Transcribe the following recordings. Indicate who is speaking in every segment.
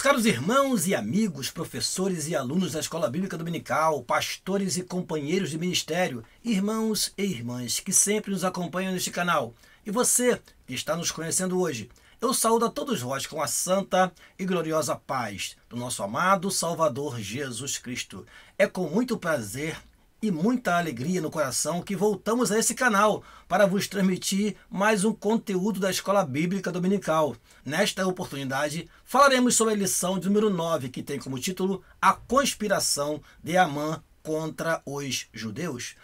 Speaker 1: caros irmãos e amigos, professores e alunos da Escola Bíblica Dominical, pastores e companheiros de ministério, irmãos e irmãs que sempre nos acompanham neste canal, e você que está nos conhecendo hoje, eu saúdo a todos vós com a santa e gloriosa paz do nosso amado Salvador Jesus Cristo. É com muito prazer e muita alegria no coração que voltamos a esse canal para vos transmitir mais um conteúdo da Escola Bíblica Dominical. Nesta oportunidade, falaremos sobre a lição de número 9, que tem como título A Conspiração de Amã contra os Judeus.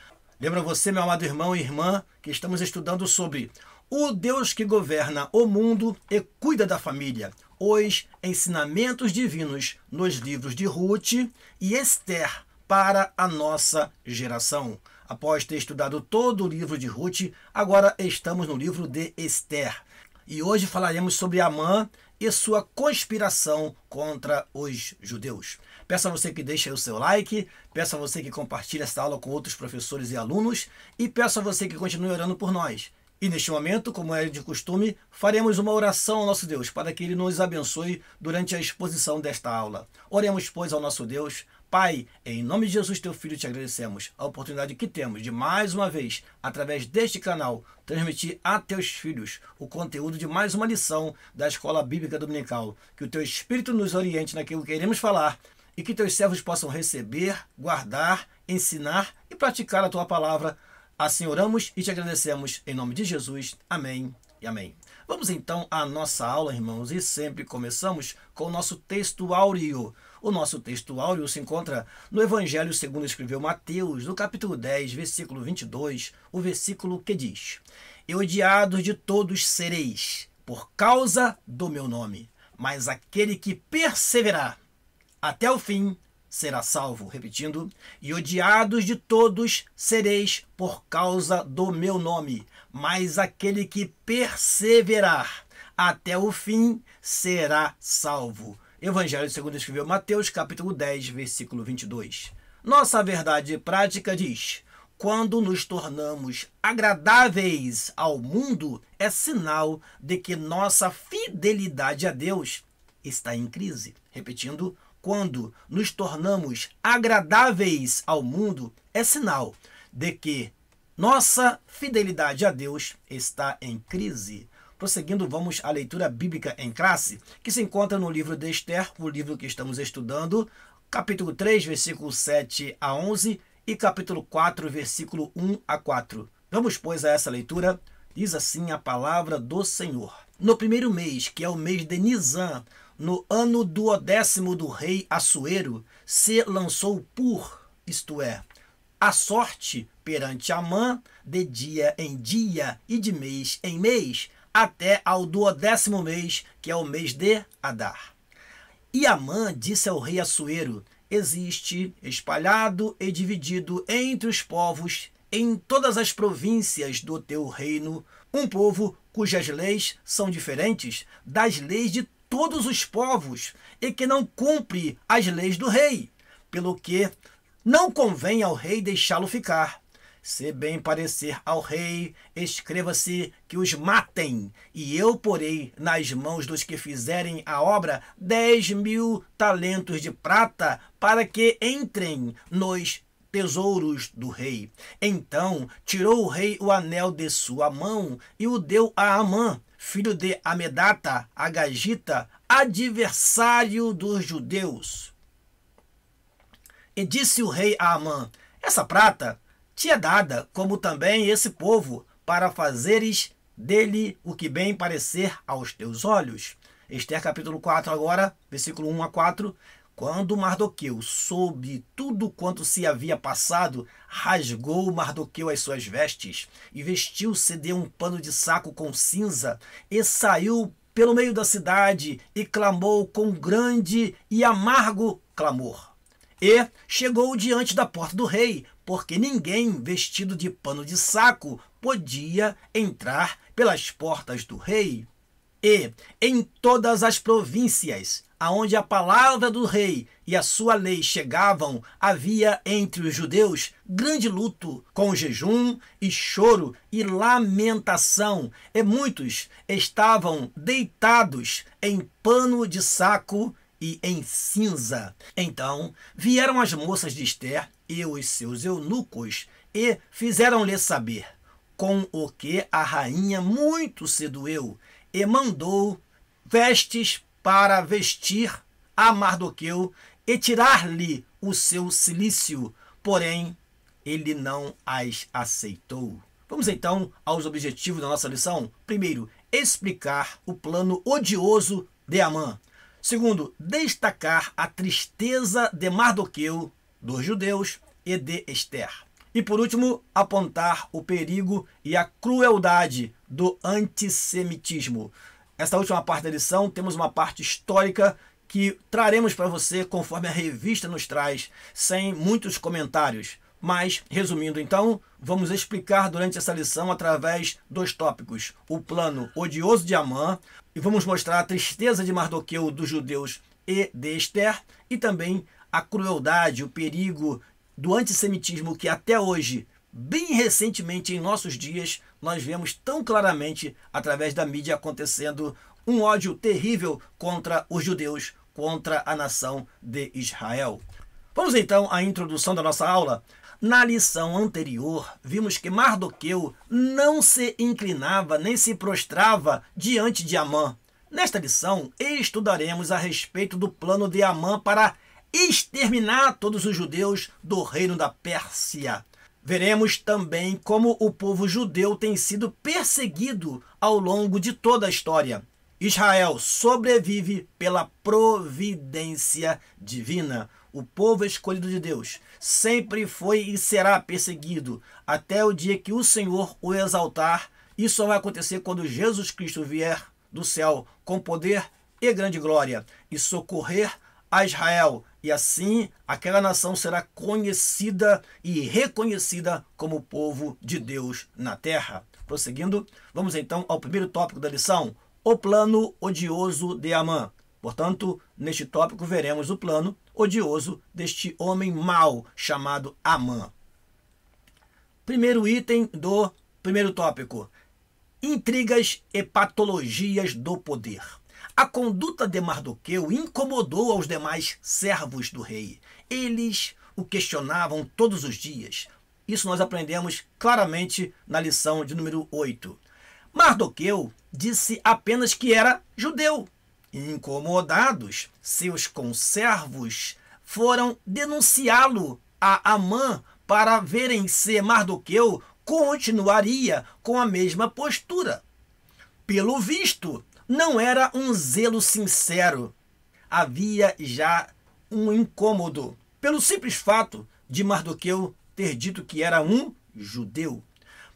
Speaker 1: Lembra você, meu amado irmão e irmã, que estamos estudando sobre o Deus que governa o mundo e cuida da família, os ensinamentos divinos nos livros de Ruth e Esther para a nossa geração. Após ter estudado todo o livro de Ruth, agora estamos no livro de Esther. E hoje falaremos sobre Amã e sua conspiração contra os judeus. Peço a você que deixe aí o seu like, peço a você que compartilhe esta aula com outros professores e alunos e peço a você que continue orando por nós. E neste momento, como é de costume, faremos uma oração ao nosso Deus para que Ele nos abençoe durante a exposição desta aula. Oremos, pois, ao nosso Deus. Pai, em nome de Jesus, teu Filho, te agradecemos a oportunidade que temos de, mais uma vez, através deste canal, transmitir a teus filhos o conteúdo de mais uma lição da Escola Bíblica Dominical. Que o teu Espírito nos oriente naquilo que queremos falar e que teus servos possam receber, guardar, ensinar e praticar a tua palavra. Assim oramos e te agradecemos em nome de Jesus. Amém e amém. Vamos então à nossa aula, irmãos, e sempre começamos com o nosso texto áureo. O nosso texto áureo se encontra no Evangelho segundo escreveu Mateus, no capítulo 10, versículo 22, o versículo que diz: E odiados de todos sereis, por causa do meu nome, mas aquele que perseverar até o fim será salvo. Repetindo: e odiados de todos sereis por causa do meu nome, mas aquele que perseverar até o fim será salvo. Evangelho segundo escreveu Mateus, capítulo 10, versículo 22. Nossa verdade prática diz: quando nos tornamos agradáveis ao mundo, é sinal de que nossa fidelidade a Deus está em crise. Repetindo: quando nos tornamos agradáveis ao mundo, é sinal de que nossa fidelidade a Deus está em crise. Prosseguindo, vamos à leitura bíblica em classe, que se encontra no livro de Esther, o livro que estamos estudando, capítulo 3, versículo 7 a 11 e capítulo 4, versículo 1 a 4. Vamos, pois, a essa leitura. Diz assim a palavra do Senhor. No primeiro mês, que é o mês de Nisan, no ano 12º do rei Assuero, se lançou isto é, a sorte perante Amã, de dia em dia e de mês em mês, até ao 12º mês, que é o mês de Adar. E Amã disse ao rei Assuero: existe, espalhado e dividido entre os povos, em todas as províncias do teu reino, um povo cujas leis são diferentes das leis de todos os povos, e que não cumpre as leis do rei, pelo que não convém ao rei deixá-lo ficar. Se bem parecer ao rei, escreva-se que os matem, e eu porei nas mãos dos que fizerem a obra 10.000 talentos de prata, para que entrem nos tesouros do rei. Então tirou o rei o anel de sua mão e o deu a Amã, filho de Amedata, agagita, adversário dos judeus. E disse o rei a Amã: essa prata te é dada, como também esse povo, para fazeres dele o que bem parecer aos teus olhos. Esther capítulo 4 agora, versículo 1 a 4. Quando Mardoqueu soube tudo quanto se havia passado, rasgou Mardoqueu as suas vestes e vestiu-se de um pano de saco com cinza e saiu pelo meio da cidade e clamou com grande e amargo clamor. E chegou diante da porta do rei, porque ninguém vestido de pano de saco podia entrar pelas portas do rei. E em todas as províncias aonde a palavra do rei e a sua lei chegavam, havia entre os judeus grande luto, com jejum e choro e lamentação, e muitos estavam deitados em pano de saco e em cinza. Então vieram as moças de Ester e os seus eunucos e fizeram-lhe saber, com o que a rainha muito se doeu, e mandou vestes para vestir a Mardoqueu e tirar-lhe o seu cilício, porém ele não as aceitou. Vamos então aos objetivos da nossa lição. Primeiro, explicar o plano odioso de Amã. Segundo, destacar a tristeza de Mardoqueu, dos judeus e de Ester. E por último, apontar o perigo e a crueldade do antissemitismo. Esta última parte da lição temos uma parte histórica que traremos para você conforme a revista nos traz, sem muitos comentários. Mas, resumindo então, vamos explicar durante essa lição através dos tópicos: o plano odioso de Amã, e vamos mostrar a tristeza de Mardoqueu, dos judeus e de Ester, e também a crueldade, o perigo do antissemitismo que até hoje, bem recentemente em nossos dias, nós vemos tão claramente através da mídia acontecendo um ódio terrível contra os judeus, contra a nação de Israel. Vamos então à introdução da nossa aula. Na lição anterior, vimos que Mardoqueu não se inclinava nem se prostrava diante de Amã. Nesta lição, estudaremos a respeito do plano de Amã para exterminar todos os judeus do reino da Pérsia. Veremos também como o povo judeu tem sido perseguido ao longo de toda a história. Israel sobrevive pela providência divina. O povo escolhido de Deus sempre foi e será perseguido até o dia que o Senhor o exaltar. Isso só vai acontecer quando Jesus Cristo vier do céu com poder e grande glória e socorrer a Israel. E assim aquela nação será conhecida e reconhecida como povo de Deus na terra. Prosseguindo, vamos então ao primeiro tópico da lição: o plano odioso de Amã. Portanto, neste tópico veremos o plano odioso deste homem mau chamado Amã. Primeiro item do primeiro tópico: intrigas e patologias do poder. A conduta de Mardoqueu incomodou aos demais servos do rei. Eles o questionavam todos os dias. Isso nós aprendemos claramente na lição de número 8. Mardoqueu disse apenas que era judeu. Incomodados, seus conservos foram denunciá-lo a Amã para verem se Mardoqueu continuaria com a mesma postura. Pelo visto, não era um zelo sincero. Havia já um incômodo pelo simples fato de Mardoqueu ter dito que era um judeu.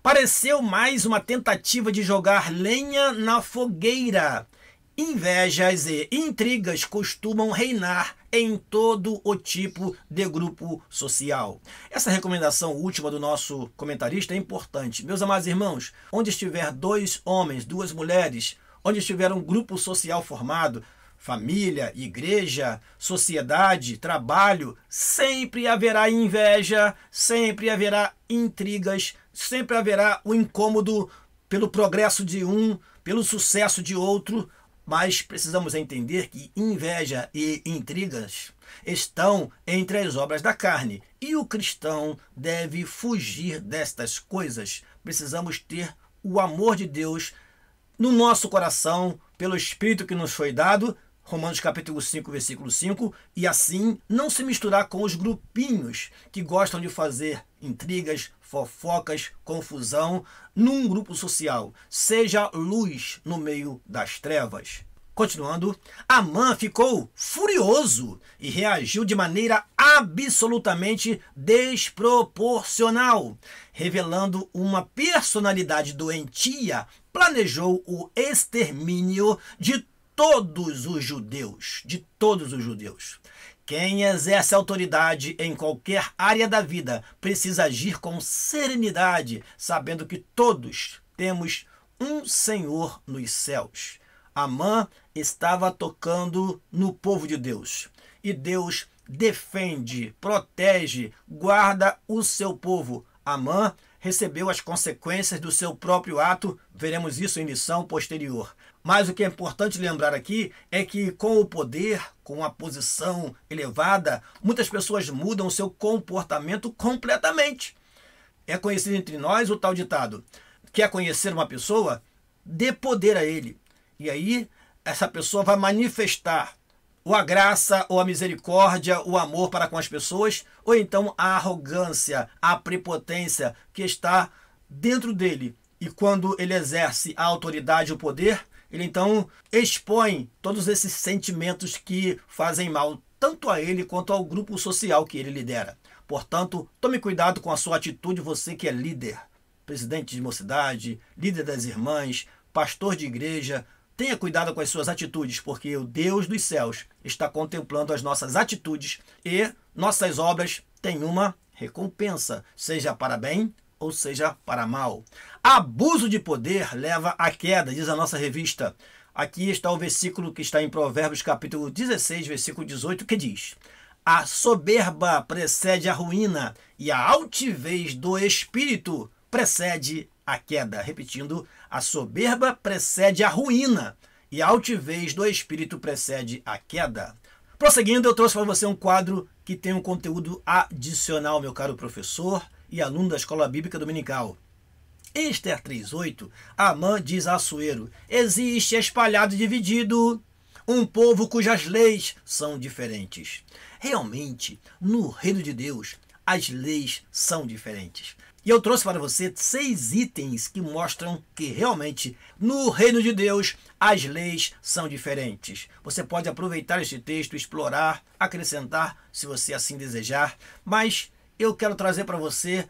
Speaker 1: Pareceu mais uma tentativa de jogar lenha na fogueira. Invejas e intrigas costumam reinar em todo o tipo de grupo social. Essa recomendação última do nosso comentarista é importante. Meus amados irmãos, onde estiver dois homens, duas mulheres, onde estiver um grupo social formado, família, igreja, sociedade, trabalho, sempre haverá inveja, sempre haverá intrigas, sempre haverá o incômodo pelo progresso de um, pelo sucesso de outro. Mas precisamos entender que inveja e intrigas estão entre as obras da carne. E o cristão deve fugir destas coisas. Precisamos ter o amor de Deus no nosso coração, pelo Espírito que nos foi dado, Romanos capítulo 5, versículo 5, e assim não se misturar com os grupinhos que gostam de fazer intrigas, fofocas, confusão num grupo social. Seja luz no meio das trevas. Continuando, Amã ficou furioso e reagiu de maneira absolutamente desproporcional, revelando uma personalidade doentia. Planejou o extermínio de todos os judeus, Quem exerce autoridade em qualquer área da vida precisa agir com serenidade, sabendo que todos temos um Senhor nos céus. Amã estava tocando no povo de Deus. E Deus defende, protege, guarda o seu povo. Amã recebeu as consequências do seu próprio ato. Veremos isso em lição posterior. Mas o que é importante lembrar aqui é que com o poder, com a posição elevada, muitas pessoas mudam o seu comportamento completamente. É conhecido entre nós o tal ditado: quer conhecer uma pessoa? Dê poder a ele. E aí essa pessoa vai manifestar ou a graça, ou a misericórdia, o amor para com as pessoas, ou então a arrogância, a prepotência que está dentro dele. E quando ele exerce a autoridade e o poder, ele então expõe todos esses sentimentos que fazem mal tanto a ele quanto ao grupo social que ele lidera. Portanto, tome cuidado com a sua atitude, você que é líder, presidente de mocidade, líder das irmãs, pastor de igreja. Tenha cuidado com as suas atitudes, porque o Deus dos céus está contemplando as nossas atitudes e nossas obras têm uma recompensa, seja para bem ou seja para mal. Abuso de poder leva à queda, diz a nossa revista. Aqui está o versículo que está em Provérbios capítulo 16, versículo 18, que diz: a soberba precede a ruína e a altivez do espírito precede a queda. Repetindo, a soberba precede a ruína e a altivez do espírito precede a queda. Prosseguindo, eu trouxe para você um quadro que tem um conteúdo adicional, meu caro professor e aluno da Escola Bíblica Dominical. Em Ester 3:8, Amã diz a Assuero: existe espalhado e dividido um povo cujas leis são diferentes. Realmente, no reino de Deus, as leis são diferentes. E eu trouxe para você 6 itens que mostram que realmente no reino de Deus as leis são diferentes. Você pode aproveitar este texto, explorar, acrescentar, se você assim desejar, mas eu quero trazer para você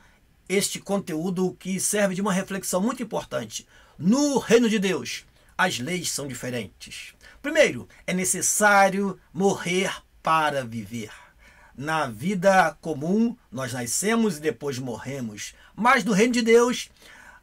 Speaker 1: este conteúdo que serve de uma reflexão muito importante. No reino de Deus, as leis são diferentes. Primeiro, é necessário morrer para viver. Na vida comum, nós nascemos e depois morremos. Mas no reino de Deus,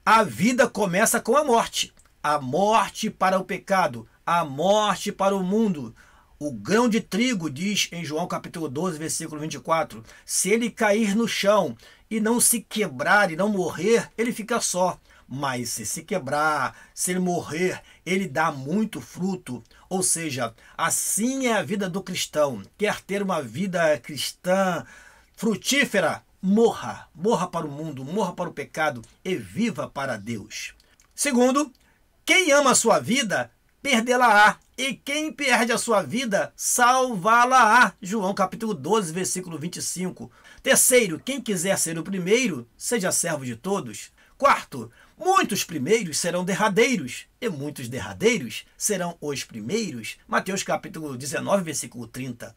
Speaker 1: a vida começa com a morte. A morte para o pecado, a morte para o mundo. O grão de trigo, diz em João capítulo 12, versículo 24, se ele cair no chão e não se quebrar e não morrer, ele fica só. Mas se quebrar, se ele morrer, ele dá muito fruto. Ou seja, assim é a vida do cristão. Quer ter uma vida cristã frutífera? Morra. Morra para o mundo, morra para o pecado e viva para Deus. Segundo, quem ama a sua vida, perdê-la-á. E quem perde a sua vida, salvá-la-á. João capítulo 12, versículo 25. Terceiro, quem quiser ser o primeiro, seja servo de todos. Quarto, muitos primeiros serão derradeiros, e muitos derradeiros serão os primeiros. Mateus capítulo 19, versículo 30.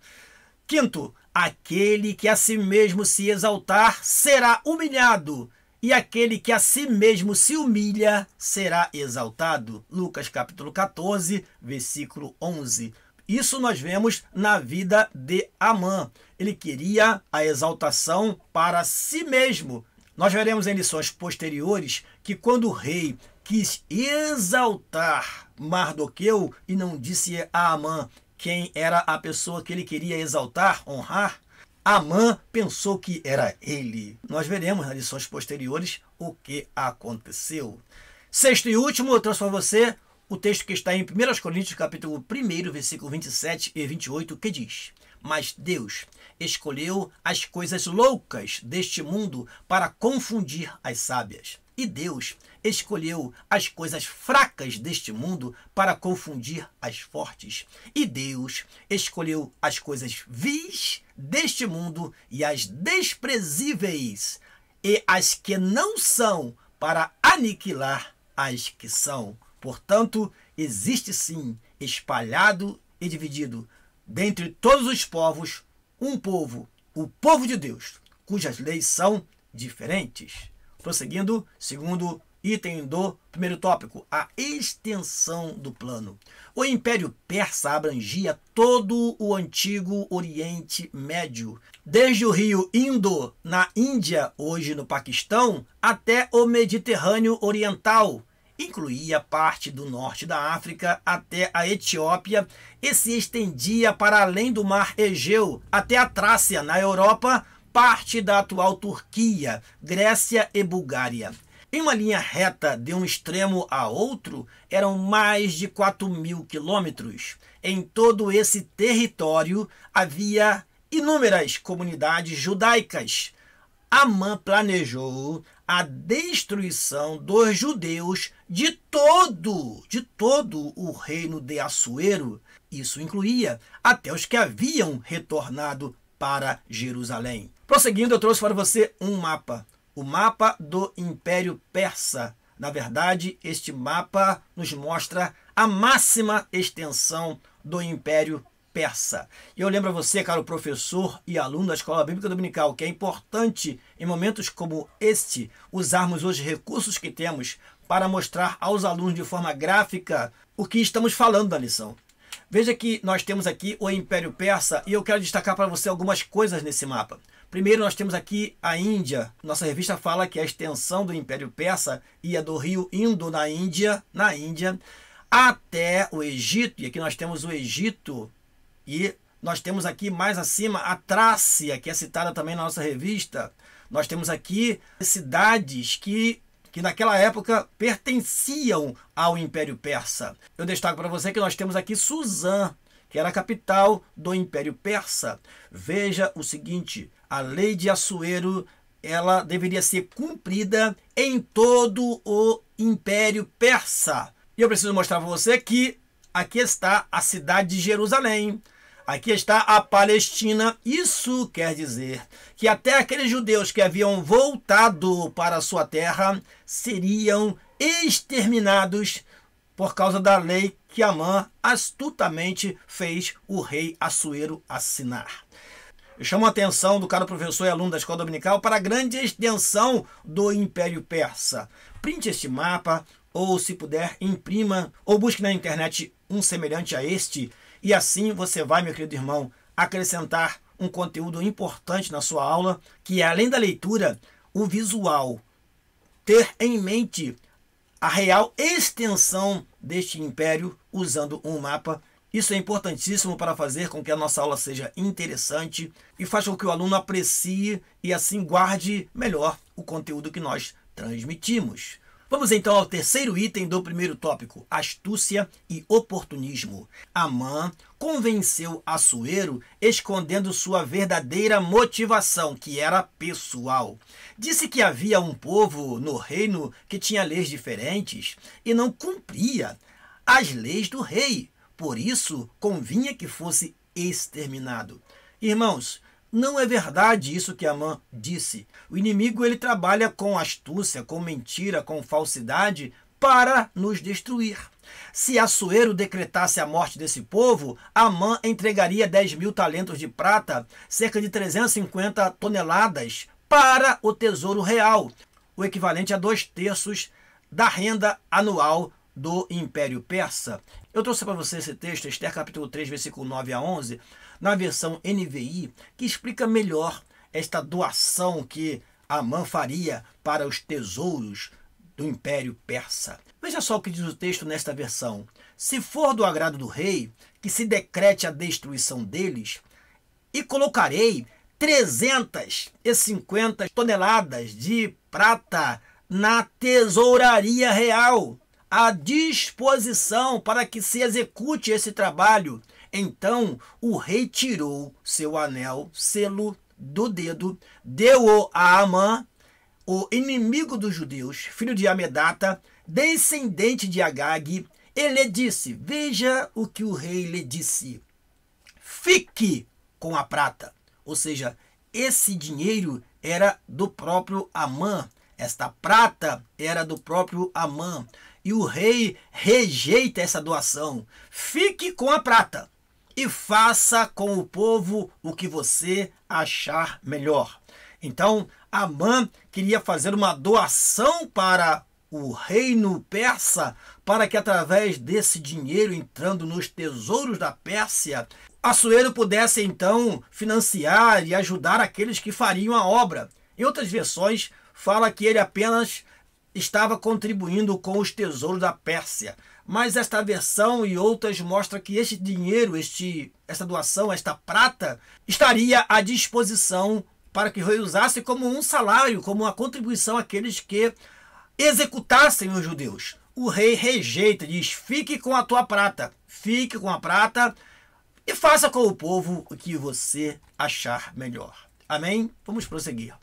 Speaker 1: Quinto, aquele que a si mesmo se exaltar será humilhado, e aquele que a si mesmo se humilha será exaltado. Lucas capítulo 14, versículo 11. Isso nós vemos na vida de Amã. Ele queria a exaltação para si mesmo. Nós veremos em lições posteriores que quando o rei quis exaltar Mardoqueu e não disse a Amã quem era a pessoa que ele queria exaltar, honrar, Amã pensou que era ele. Nós veremos nas lições posteriores o que aconteceu. Sexto e último, eu trouxe para você o texto que está em 1 Coríntios capítulo 1, versículo 27 e 28, que diz: mas Deus escolheu as coisas loucas deste mundo para confundir as sábias. E Deus escolheu as coisas fracas deste mundo para confundir as fortes. E Deus escolheu as coisas vis deste mundo e as desprezíveis e as que não são para aniquilar as que são. Portanto, existe sim, espalhado e dividido dentre todos os povos, um povo, o povo de Deus, cujas leis são diferentes. Prosseguindo, segundo item do primeiro tópico, a extensão do plano. O Império Persa abrangia todo o antigo Oriente Médio, desde o rio Indo, na Índia, hoje no Paquistão, até o Mediterrâneo Oriental. Incluía parte do norte da África até a Etiópia e se estendia para além do mar Egeu, até a Trácia, na Europa, parte da atual Turquia, Grécia e Bulgária. Em uma linha reta de um extremo a outro, eram mais de 4.000 quilômetros. Em todo esse território havia inúmeras comunidades judaicas. Amã planejou a destruição dos judeus de todo o reino de Assuero. Isso incluía até os que haviam retornado para Jerusalém. Prosseguindo, eu trouxe para você um mapa. O mapa do Império Persa. Na verdade, este mapa nos mostra a máxima extensão do Império Persa. E eu lembro a você, caro professor e aluno da Escola Bíblica Dominical, que é importante, em momentos como este, usarmos os recursos que temos para mostrar aos alunos de forma gráfica o que estamos falando da lição. Veja que nós temos aqui o Império Persa e eu quero destacar para você algumas coisas nesse mapa. Primeiro, nós temos aqui a Índia. Nossa revista fala que a extensão do Império Persa ia do rio Indo, na Índia, até o Egito. E aqui nós temos o Egito. E nós temos aqui mais acima a Trácia, que é citada também na nossa revista. Nós temos aqui cidades que naquela época pertenciam ao Império Persa. Eu destaco para você que nós temos aqui Suzã, que era a capital do Império Persa. Veja o seguinte, a lei de Assuero, ela deveria ser cumprida em todo o Império Persa. E eu preciso mostrar para você que aqui está a cidade de Jerusalém, aqui está a Palestina. Isso quer dizer que até aqueles judeus que haviam voltado para a sua terra seriam exterminados por causa da lei que Amã astutamente fez o rei Assuero assinar. Eu chamo a atenção do caro professor e aluno da Escola Dominical para a grande extensão do Império Persa. Printe este mapa, ou se puder, imprima, ou busque na internet um semelhante a este, e assim você vai, meu querido irmão, acrescentar um conteúdo importante na sua aula, que é, além da leitura, o visual. Ter em mente a real extensão deste império usando um mapa. Isso é importantíssimo para fazer com que a nossa aula seja interessante e faz com que o aluno aprecie e assim guarde melhor o conteúdo que nós transmitimos. Vamos então ao terceiro item do primeiro tópico, astúcia e oportunismo. Amã convenceu Assuero escondendo sua verdadeira motivação, que era pessoal. Disse que havia um povo no reino que tinha leis diferentes e não cumpria as leis do rei. Por isso, convinha que fosse exterminado. Irmãos, não é verdade isso que Amã disse. O inimigo ele trabalha com astúcia, com mentira, com falsidade para nos destruir. Se Assuero decretasse a morte desse povo, Amã entregaria 10.000 talentos de prata, cerca de 350 toneladas, para o tesouro real, o equivalente a 2/3 da renda anual do Império Persa. Eu trouxe para você esse texto, Ester capítulo 3, versículo 9 a 11, na versão NVI, que explica melhor esta doação que Amã faria para os tesouros do Império Persa. Veja só o que diz o texto nesta versão. Se for do agrado do rei, que se decrete a destruição deles, e colocarei 350 toneladas de prata na tesouraria real, à disposição para que se execute esse trabalho. Então o rei tirou seu anel, selo do dedo, deu-o a Amã, o inimigo dos judeus, filho de Amedata, descendente de Agag, e lhe disse, veja o que o rei lhe disse, fique com a prata. Ou seja, esse dinheiro era do próprio Amã, esta prata era do próprio Amã. E o rei rejeita essa doação. Fique com a prata e faça com o povo o que você achar melhor. Então, Amã queria fazer uma doação para o reino persa, para que através desse dinheiro entrando nos tesouros da Pérsia, Assuero pudesse então financiar e ajudar aqueles que fariam a obra. Em outras versões, fala que ele apenas estava contribuindo com os tesouros da Pérsia. Mas esta versão e outras mostram que este dinheiro, esta doação, esta prata, estaria à disposição para que o rei usasse como um salário, como uma contribuição àqueles que executassem os judeus. O rei rejeita, diz: fique com a tua prata, fique com a prata e faça com o povo o que você achar melhor. Amém? Vamos prosseguir.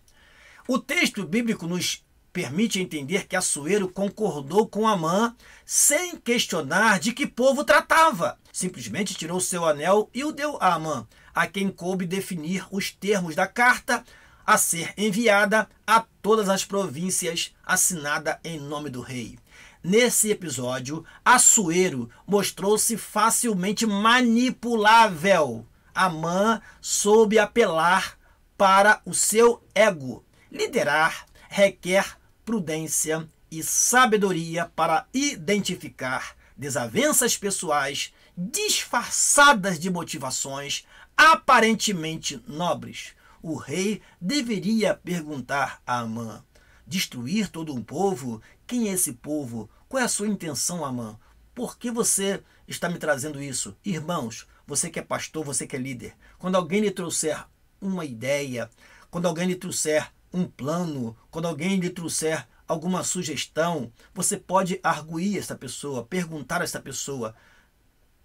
Speaker 1: O texto bíblico nos permite entender que Assuero concordou com Amã sem questionar de que povo tratava. Simplesmente tirou seu anel e o deu a Amã, a quem coube definir os termos da carta a ser enviada a todas as províncias, assinada em nome do rei. Nesse episódio, Assuero mostrou-se facilmente manipulável. Amã soube apelar para o seu ego. Liderar requer prudência e sabedoria para identificar desavenças pessoais disfarçadas de motivações aparentemente nobres. O rei deveria perguntar a Amã: destruir todo um povo? Quem é esse povo? Qual é a sua intenção, Amã? Por que você está me trazendo isso? Irmãos, você que é pastor, você que é líder, quando alguém lhe trouxer uma ideia, quando alguém lhe trouxer um plano, quando alguém lhe trouxer alguma sugestão, você pode arguir essa pessoa, perguntar a essa pessoa: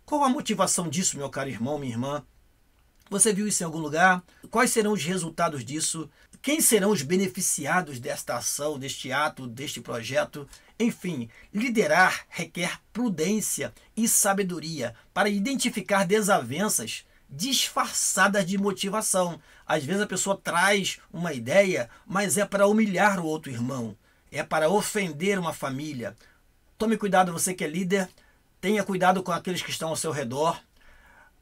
Speaker 1: qual a motivação disso, meu caro irmão, minha irmã? Você viu isso em algum lugar? Quais serão os resultados disso? Quem serão os beneficiados desta ação, deste ato, deste projeto? Enfim, liderar requer prudência e sabedoria para identificar desavenças disfarçadas de motivação. Às vezes a pessoa traz uma ideia, mas é para humilhar o outro irmão, é para ofender uma família. Tome cuidado, você que é líder, tenha cuidado com aqueles que estão ao seu redor.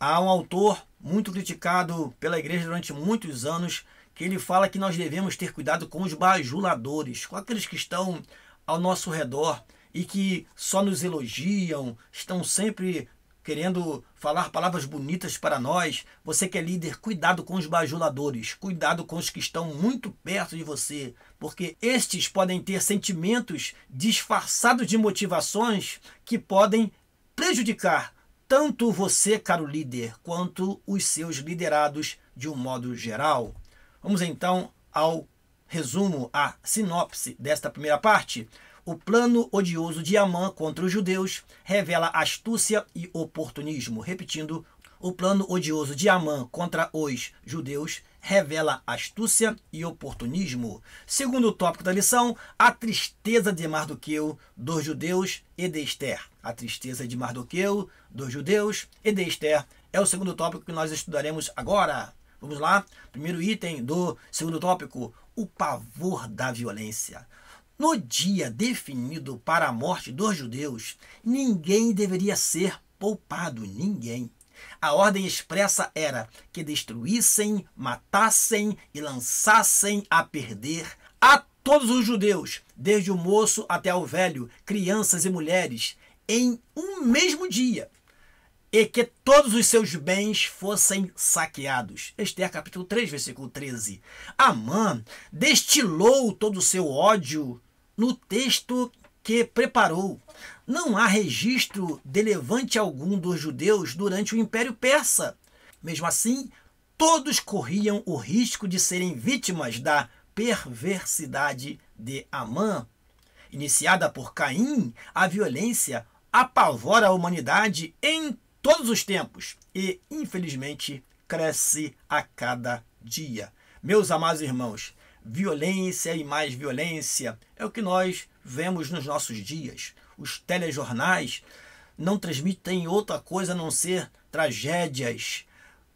Speaker 1: Há um autor muito criticado pela igreja durante muitos anos, que ele fala que nós devemos ter cuidado com os bajuladores, com aqueles que estão ao nosso redor e que só nos elogiam, estão sempre querendo falar palavras bonitas para nós. Você que é líder, cuidado com os bajuladores, cuidado com os que estão muito perto de você, porque estes podem ter sentimentos disfarçados de motivações que podem prejudicar tanto você, caro líder, quanto os seus liderados de um modo geral. Vamos então ao resumo, à sinopse desta primeira parte. O plano odioso de Amã contra os judeus revela astúcia e oportunismo. Repetindo, o plano odioso de Amã contra os judeus revela astúcia e oportunismo. Segundo tópico da lição, a tristeza de Mardoqueu, dos judeus e de Esther. A tristeza de Mardoqueu, dos judeus e de Esther é o segundo tópico que nós estudaremos agora. Vamos lá? Primeiro item do segundo tópico, o pavor da violência. No dia definido para a morte dos judeus, ninguém deveria ser poupado, ninguém. A ordem expressa era que destruíssem, matassem e lançassem a perder a todos os judeus, desde o moço até o velho, crianças e mulheres, em um mesmo dia, e que todos os seus bens fossem saqueados. Esther capítulo 3, versículo 13. Amã destilou todo o seu ódio no texto que preparou. Não há registro de levante algum dos judeus durante o Império Persa. Mesmo assim, todos corriam o risco de serem vítimas da perversidade de Amã. Iniciada por Caim, a violência apavora a humanidade em todos os tempos e, infelizmente, cresce a cada dia. Meus amados irmãos, violência e mais violência é o que nós vemos nos nossos dias. Os telejornais não transmitem outra coisa a não ser tragédias,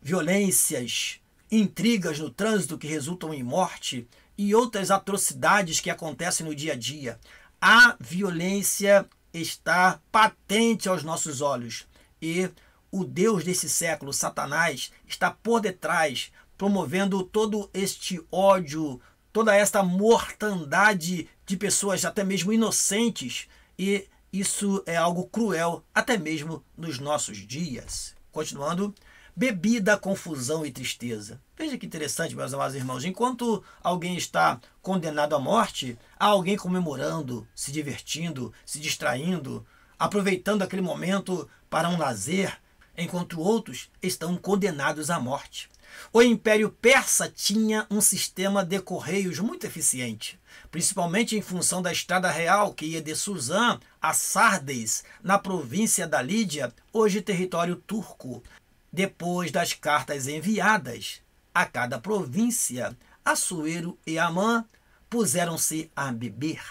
Speaker 1: violências, intrigas no trânsito que resultam em morte e outras atrocidades que acontecem no dia a dia. A violência está patente aos nossos olhos e o Deus desse século, Satanás, está por detrás, promovendo todo este ódio, toda esta mortandade de pessoas até mesmo inocentes, e isso é algo cruel até mesmo nos nossos dias. Continuando, bebida, confusão e tristeza. Veja que interessante, meus amados irmãos, enquanto alguém está condenado à morte, há alguém comemorando, se divertindo, se distraindo, aproveitando aquele momento para um lazer, enquanto outros estão condenados à morte. O Império Persa tinha um sistema de correios muito eficiente, principalmente em função da estrada real que ia de Suzã a Sardes, na província da Lídia, hoje território turco. Depois das cartas enviadas a cada província, Assuero e Amã puseram-se a beber.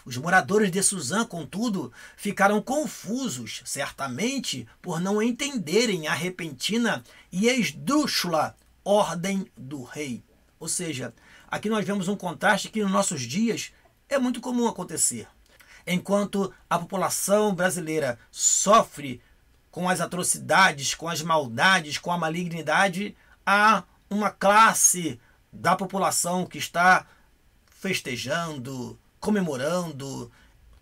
Speaker 1: Os moradores de Suzã, contudo, ficaram confusos, certamente por não entenderem a repentina e esdrúxula ordem do rei. Ou seja, aqui nós vemos um contraste que nos nossos dias é muito comum acontecer. Enquanto a população brasileira sofre com as atrocidades, com as maldades, com a malignidade, há uma classe da população que está festejando, comemorando,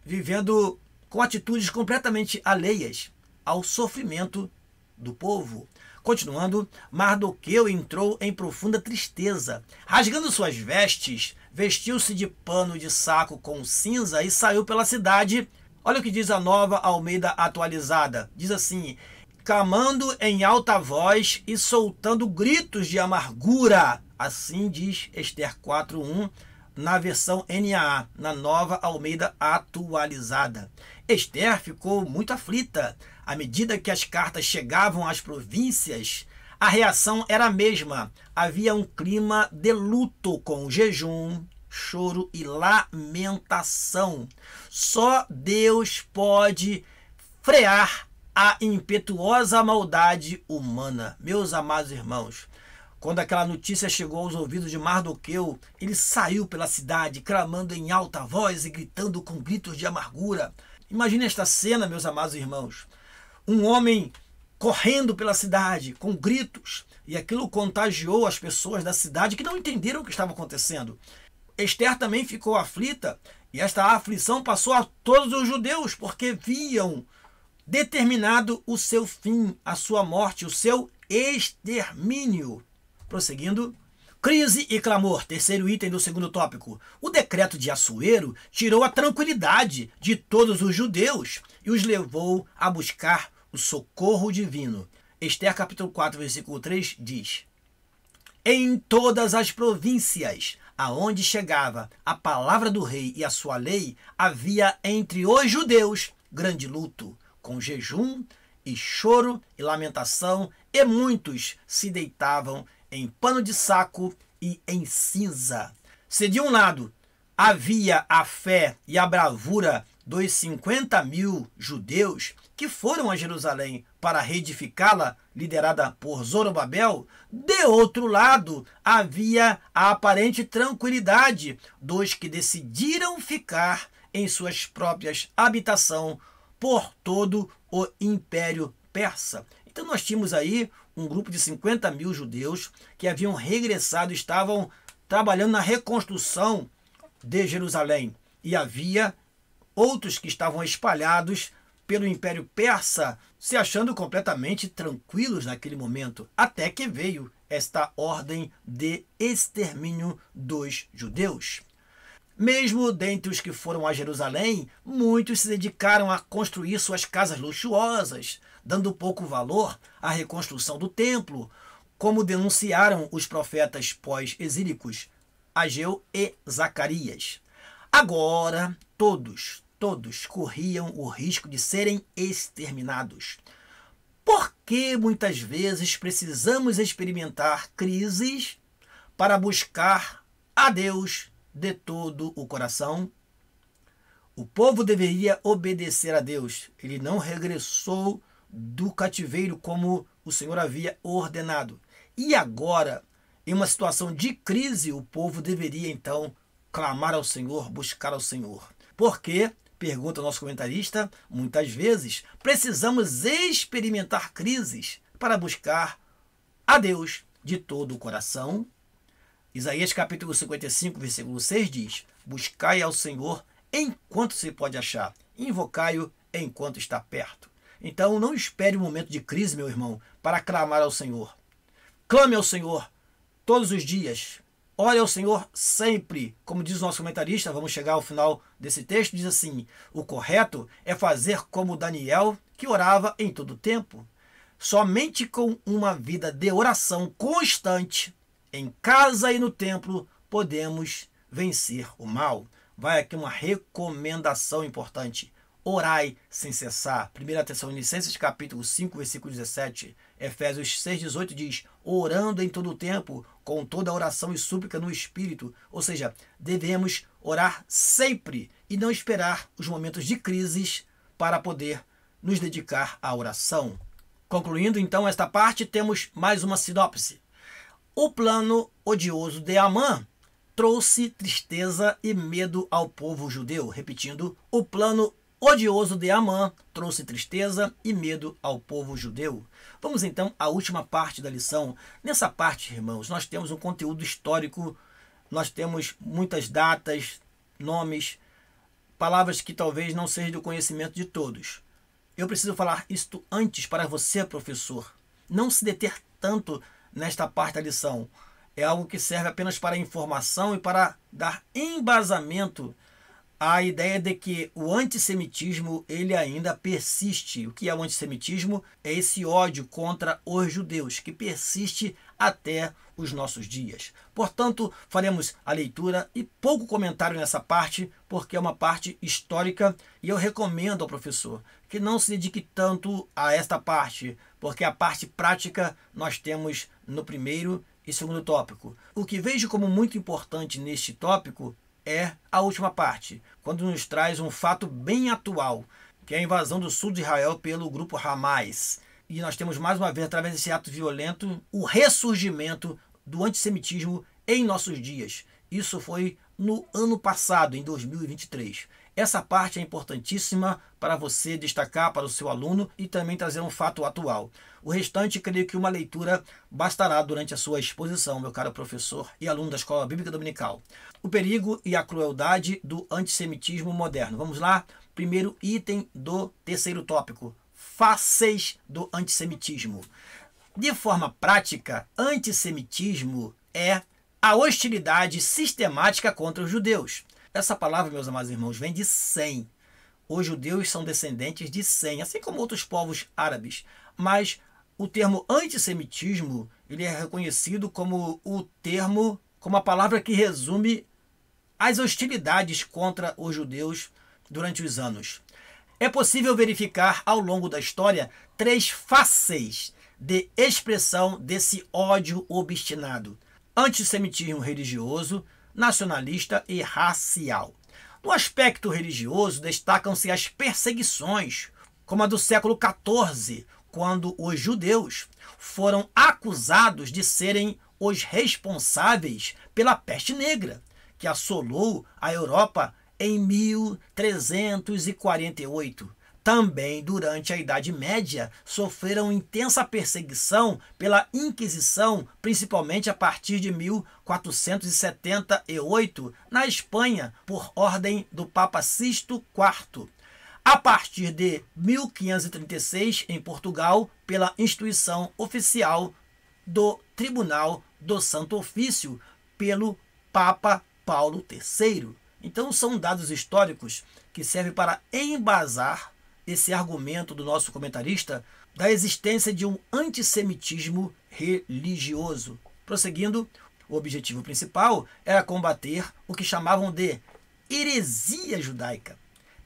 Speaker 1: vivendo com atitudes completamente alheias ao sofrimento do povo. Continuando, Mardoqueu entrou em profunda tristeza. Rasgando suas vestes, vestiu-se de pano de saco com cinza e saiu pela cidade. Olha o que diz a Nova Almeida Atualizada. Diz assim: clamando em alta voz e soltando gritos de amargura. Assim diz Esther 4:1 na versão NAA, na Nova Almeida Atualizada. Esther ficou muito aflita. À medida que as cartas chegavam às províncias, a reação era a mesma. Havia um clima de luto com jejum, choro e lamentação. Só Deus pode frear a impetuosa maldade humana. Meus amados irmãos, quando aquela notícia chegou aos ouvidos de Mardoqueu, ele saiu pela cidade, clamando em alta voz e gritando com gritos de amargura. Imagine esta cena, meus amados irmãos. Um homem correndo pela cidade, com gritos, e aquilo contagiou as pessoas da cidade que não entenderam o que estava acontecendo. Esther também ficou aflita, e esta aflição passou a todos os judeus, porque viam determinado o seu fim, a sua morte, o seu extermínio. Prosseguindo, crise e clamor, terceiro item do segundo tópico. O decreto de Assuero tirou a tranquilidade de todos os judeus e os levou a buscar o socorro divino. Esther capítulo 4, versículo 3 diz: em todas as províncias aonde chegava a palavra do rei e a sua lei, havia entre os judeus grande luto, com jejum e choro e lamentação, e muitos se deitavam em pano de saco e em cinza. Se de um lado havia a fé e a bravura dos 50.000 judeus que foram a Jerusalém para reedificá-la, liderada por Zorobabel, de outro lado havia a aparente tranquilidade dos que decidiram ficar em suas próprias habitações por todo o Império Persa. Então nós tínhamos aí um grupo de 50.000 judeus que haviam regressado, estavam trabalhando na reconstrução de Jerusalém. E havia outros que estavam espalhados pelo Império Persa, se achando completamente tranquilos naquele momento, até que veio esta ordem de extermínio dos judeus. Mesmo dentre os que foram a Jerusalém, muitos se dedicaram a construir suas casas luxuosas, dando pouco valor à reconstrução do templo, como denunciaram os profetas pós-exílicos Ageu e Zacarias. Agora, todos corriam o risco de serem exterminados. Por que muitas vezes precisamos experimentar crises para buscar a Deus de todo o coração? O povo deveria obedecer a Deus. Ele não regressou do cativeiro como o Senhor havia ordenado. E agora, em uma situação de crise, o povo deveria então clamar ao Senhor, buscar ao Senhor. Porque, pergunta o nosso comentarista, muitas vezes precisamos experimentar crises para buscar a Deus de todo o coração. Isaías capítulo 55, versículo 6 diz: buscai ao Senhor enquanto se pode achar, invocai-o enquanto está perto. Então não espere um momento de crise, meu irmão, para clamar ao Senhor. Clame ao Senhor todos os dias, ore ao Senhor sempre. Como diz o nosso comentarista, vamos chegar ao final desse texto, diz assim: o correto é fazer como Daniel, que orava em todo tempo. Somente com uma vida de oração constante, em casa e no templo, podemos vencer o mal. Vai aqui uma recomendação importante. Orai sem cessar. 1 Tessalonicenses capítulo 5, versículo 17. Efésios 6,18 diz: orando em todo o tempo, com toda oração e súplica no Espírito. Ou seja, devemos orar sempre e não esperar os momentos de crises para poder nos dedicar à oração. Concluindo então esta parte, temos mais uma sinopse. O plano odioso de Amã trouxe tristeza e medo ao povo judeu. Repetindo, o plano odioso de Amã trouxe tristeza e medo ao povo judeu. Vamos então à última parte da lição. Nessa parte, irmãos, nós temos um conteúdo histórico, nós temos muitas datas, nomes, palavras que talvez não sejam do conhecimento de todos. Eu preciso falar isto antes para você, professor. Não se deter tanto nesta parte da lição. É algo que serve apenas para informação e para dar embasamento à ideia de que o antissemitismo ele ainda persiste. O que é o antissemitismo? É esse ódio contra os judeus que persiste até os nossos dias. Portanto, faremos a leitura e pouco comentário nessa parte, porque é uma parte histórica e eu recomendo ao professor que não se dedique tanto a esta parte, porque a parte prática nós temos no primeiro e segundo tópico. O que vejo como muito importante neste tópico é a última parte, quando nos traz um fato bem atual, que é a invasão do sul de Israel pelo grupo Hamas. E nós temos mais uma vez, através desse ato violento, o ressurgimento do antissemitismo em nossos dias. Isso foi no ano passado, em 2023. Essa parte é importantíssima para você destacar para o seu aluno e também trazer um fato atual. O restante, creio que uma leitura bastará durante a sua exposição, meu caro professor e aluno da Escola Bíblica Dominical. O perigo e a crueldade do antissemitismo moderno. Vamos lá? Primeiro item do terceiro tópico. Faces do antissemitismo. De forma prática, antissemitismo é a hostilidade sistemática contra os judeus. Essa palavra, meus amados irmãos, vem de Sem. Os judeus são descendentes de Sem, assim como outros povos árabes. Mas o termo antissemitismo ele é reconhecido como como a palavra que resume as hostilidades contra os judeus durante os anos. É possível verificar ao longo da história 3 faces de expressão desse ódio obstinado: antissemitismo religioso, nacionalista e racial. No aspecto religioso, destacam-se as perseguições, como a do século XIV, quando os judeus foram acusados de serem os responsáveis pela peste negra, que assolou a Europa em 1348. Também durante a Idade Média sofreram intensa perseguição pela Inquisição, principalmente a partir de 1478, na Espanha, por ordem do Papa Sisto IV. A partir de 1536, em Portugal, pela instituição oficial do Tribunal do Santo Ofício, pelo Papa Paulo III. Então são dados históricos que servem para embasar esse argumento do nosso comentarista da existência de um antissemitismo religioso. Prosseguindo, o objetivo principal era combater o que chamavam de heresia judaica.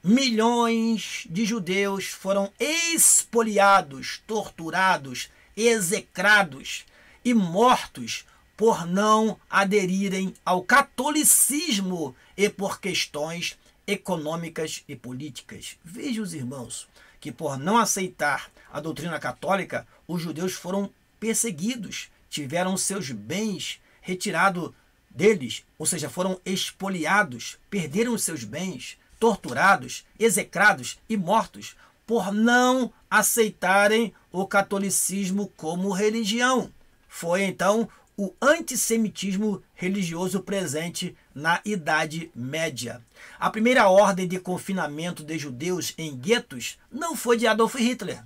Speaker 1: Milhões de judeus foram expoliados, torturados, execrados e mortos por não aderirem ao catolicismo e por questões econômicas e políticas. Veja os irmãos que por não aceitar a doutrina católica, os judeus foram perseguidos, tiveram seus bens retirados deles, ou seja, foram expoliados, perderam os seus bens, torturados, execrados e mortos por não aceitarem o catolicismo como religião. Foi então o antissemitismo religioso presente na Idade Média. A primeira ordem de confinamento de judeus em guetos não foi de Adolf Hitler.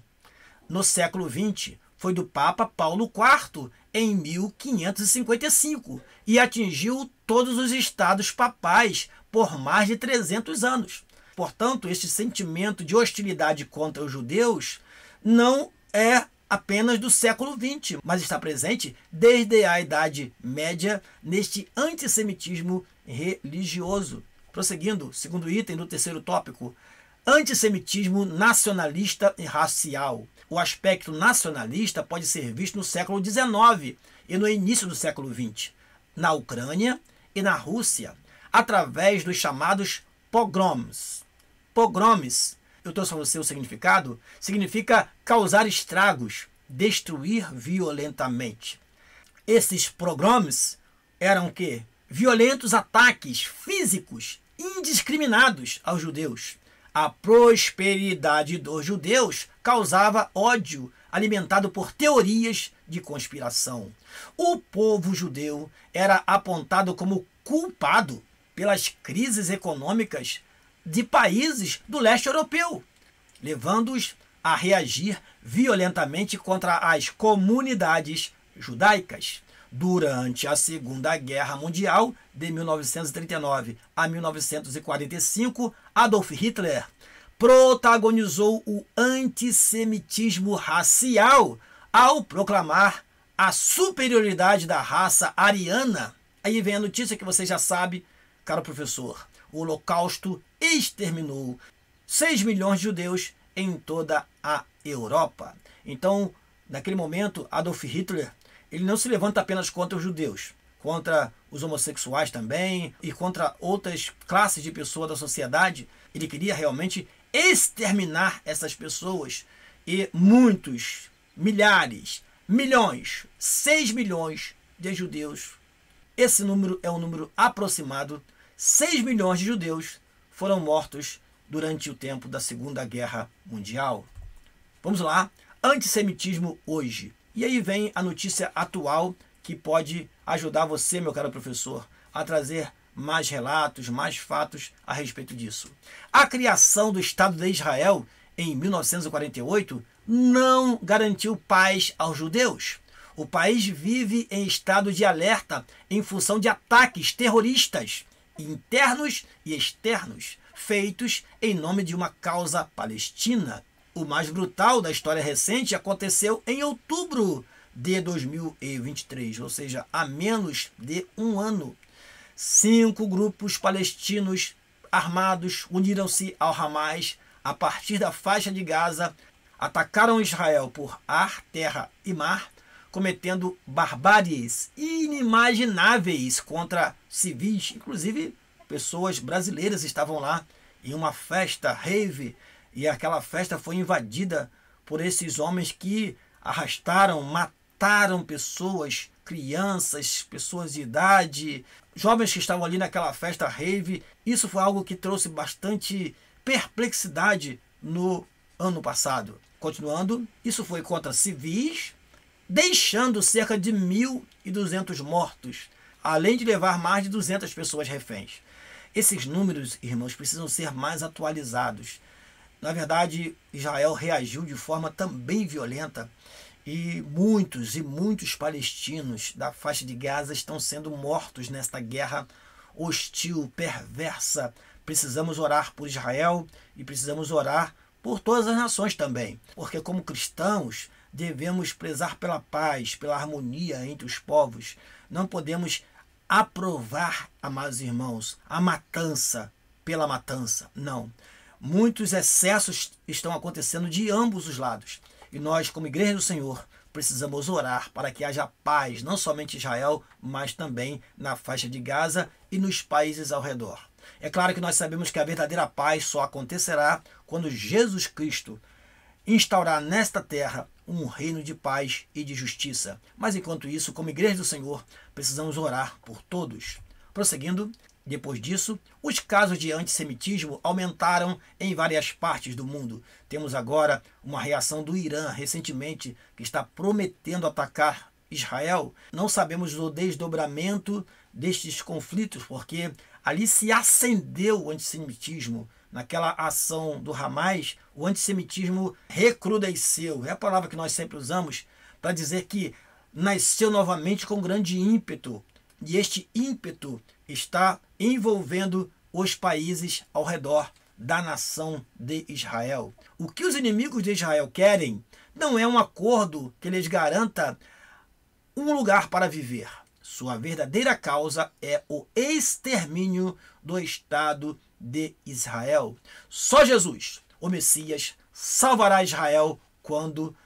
Speaker 1: No século XX, foi do Papa Paulo IV em 1555 e atingiu todos os estados papais por mais de 300 anos. Portanto, este sentimento de hostilidade contra os judeus não é apenas do século XX, mas está presente desde a Idade Média neste antissemitismo religioso. Prosseguindo, segundo item do terceiro tópico, antissemitismo nacionalista e racial. O aspecto nacionalista pode ser visto no século XIX e no início do século XX, na Ucrânia e na Rússia, através dos chamados pogroms. Pogroms, eu trouxe para você o significado, significa causar estragos, destruir violentamente. Esses pogroms eram o quê? Violentos ataques físicos indiscriminados aos judeus. A prosperidade dos judeus causava ódio alimentado por teorias de conspiração. O povo judeu era apontado como culpado pelas crises econômicas de países do leste europeu, levando-os a reagir violentamente contra as comunidades judaicas. Durante a Segunda Guerra Mundial, de 1939 a 1945, Adolf Hitler protagonizou o antissemitismo racial ao proclamar a superioridade da raça ariana. Aí vem a notícia que você já sabe, caro professor. O Holocausto exterminou 6 milhões de judeus em toda a Europa. Então, naquele momento, Adolf Hitler ele não se levanta apenas contra os judeus, contra os homossexuais também e contra outras classes de pessoas da sociedade. Ele queria realmente exterminar essas pessoas e muitos, milhares, milhões, 6 milhões de judeus. Esse número é um número aproximado. 6 milhões de judeus foram mortos durante o tempo da Segunda Guerra Mundial. Vamos lá, antissemitismo hoje. E aí vem a notícia atual que pode ajudar você, meu caro professor, a trazer mais relatos, mais fatos a respeito disso. A criação do Estado de Israel em 1948 não garantiu paz aos judeus. O país vive em estado de alerta em função de ataques terroristas, internos e externos, feitos em nome de uma causa palestina. O mais brutal da história recente aconteceu em outubro de 2023, ou seja, há menos de um ano. 5 grupos palestinos armados uniram-se ao Hamas a partir da faixa de Gaza, atacaram Israel por ar, terra e mar, cometendo barbáries inimagináveis contra civis, inclusive pessoas brasileiras estavam lá em uma festa rave, e aquela festa foi invadida por esses homens que arrastaram, mataram pessoas, crianças, pessoas de idade, jovens que estavam ali naquela festa rave. Isso foi algo que trouxe bastante perplexidade no ano passado. Continuando, isso foi contra civis, deixando cerca de 1.200 mortos, além de levar mais de 200 pessoas reféns. Esses números, irmãos, precisam ser mais atualizados. Na verdade, Israel reagiu de forma também violenta e muitos palestinos da faixa de Gaza estão sendo mortos nesta guerra hostil, perversa. Precisamos orar por Israel e precisamos orar por todas as nações também, porque como cristãos devemos prezar pela paz, pela harmonia entre os povos. Não podemos aprovar, amados irmãos, a matança pela matança. Não. Muitos excessos estão acontecendo de ambos os lados. E nós, como Igreja do Senhor, precisamos orar para que haja paz, não somente em Israel, mas também na faixa de Gaza e nos países ao redor. É claro que nós sabemos que a verdadeira paz só acontecerá quando Jesus Cristo instaurar nesta terra um reino de paz e de justiça. Mas enquanto isso, como Igreja do Senhor, precisamos orar por todos. Prosseguindo, depois disso, os casos de antissemitismo aumentaram em várias partes do mundo. Temos agora uma reação do Irã, recentemente, que está prometendo atacar Israel. Não sabemos o desdobramento destes conflitos, porque ali se acendeu o antissemitismo. Naquela ação do Hamas, o antissemitismo recrudesceu. É a palavra que nós sempre usamos para dizer que nasceu novamente com grande ímpeto. E este ímpeto está envolvendo os países ao redor da nação de Israel. O que os inimigos de Israel querem não é um acordo que lhes garanta um lugar para viver. Sua verdadeira causa é o extermínio do Estado de Israel. Só Jesus, o Messias, salvará Israel quando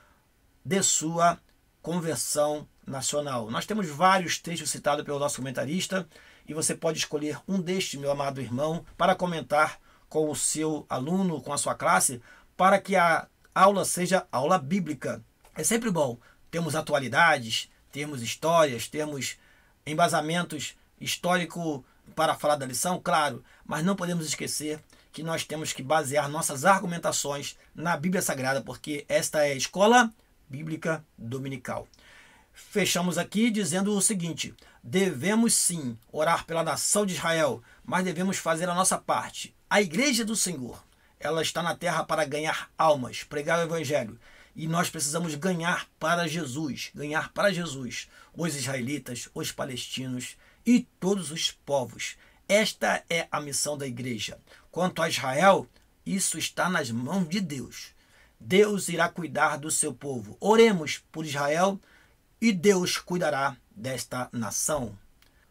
Speaker 1: de sua conversão nacional. Nós temos vários textos citados pelo nosso comentarista e você pode escolher um destes, meu amado irmão, para comentar com o seu aluno, com a sua classe, para que a aula seja aula bíblica. É sempre bom termos atualidades, termos histórias, termos embasamentos históricos para falar da lição, claro, mas não podemos esquecer que nós temos que basear nossas argumentações na Bíblia Sagrada, porque esta é a escola bíblica dominical. Fechamos aqui dizendo o seguinte: devemos sim orar pela nação de Israel, mas devemos fazer a nossa parte. A igreja do Senhor, ela está na terra para ganhar almas, pregar o evangelho. E nós precisamos ganhar para Jesus, os israelitas, os palestinos e todos os povos. Esta é a missão da igreja. Quanto a Israel, isso está nas mãos de Deus. Deus irá cuidar do seu povo. Oremos por Israel e Deus cuidará desta nação.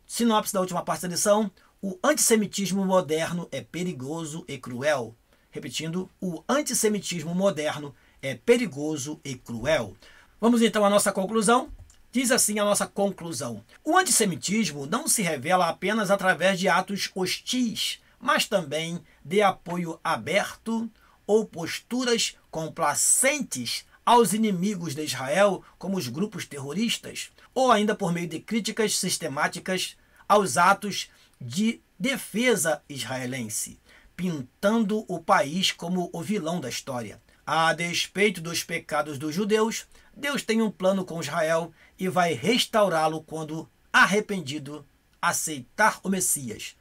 Speaker 1: Sinopse da última parte da lição: o antissemitismo moderno é perigoso e cruel. Repetindo, o antissemitismo moderno é perigoso e cruel. Vamos então à nossa conclusão. Diz assim a nossa conclusão: o antissemitismo não se revela apenas através de atos hostis, mas também de apoio aberto ou posturas complacentes aos inimigos de Israel, como os grupos terroristas, ou ainda por meio de críticas sistemáticas aos atos de defesa israelense, pintando o país como o vilão da história. A despeito dos pecados dos judeus, Deus tem um plano com Israel e vai restaurá-lo quando, arrependido, aceitar o Messias.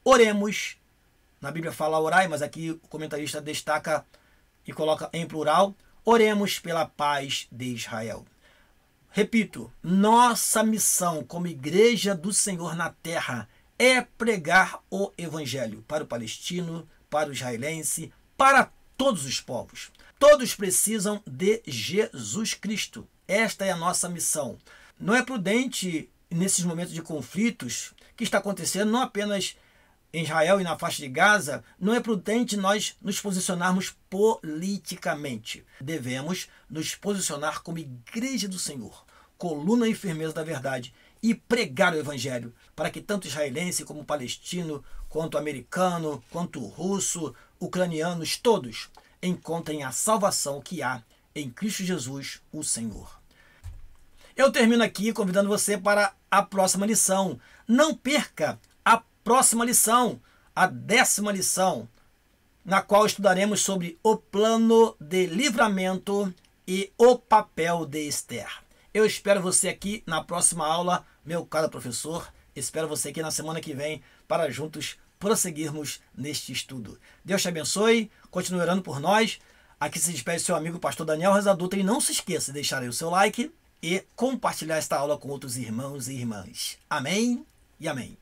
Speaker 1: Oremos. Na Bíblia fala orai, mas aqui o comentarista destaca e coloca em plural: oremos pela paz de Israel. Repito, nossa missão como igreja do Senhor na terra é pregar o evangelho para o palestino, para o israelense, para todos os povos. Todos precisam de Jesus Cristo. Esta é a nossa missão. Não é prudente, nesses momentos de conflitos que está acontecendo, não apenas em Israel e na faixa de Gaza, não é prudente nós nos posicionarmos politicamente. Devemos nos posicionar como igreja do Senhor, coluna e firmeza da verdade, e pregar o evangelho, para que tanto israelense como palestino, quanto americano, quanto russo, ucranianos, todos encontrem a salvação que há em Cristo Jesus, o Senhor. Eu termino aqui convidando você para a próxima lição. Não perca a próxima lição, a 10ª lição, na qual estudaremos sobre o plano de livramento e o papel de Esther. Eu espero você aqui na próxima aula, meu caro professor. Espero você aqui na semana que vem para juntos prosseguirmos neste estudo. Deus te abençoe, continue orando por nós. Aqui se despede seu amigo pastor Daniel Reza Dutra, e não se esqueça de deixar aí o seu like e compartilhar esta aula com outros irmãos e irmãs. Amém e amém.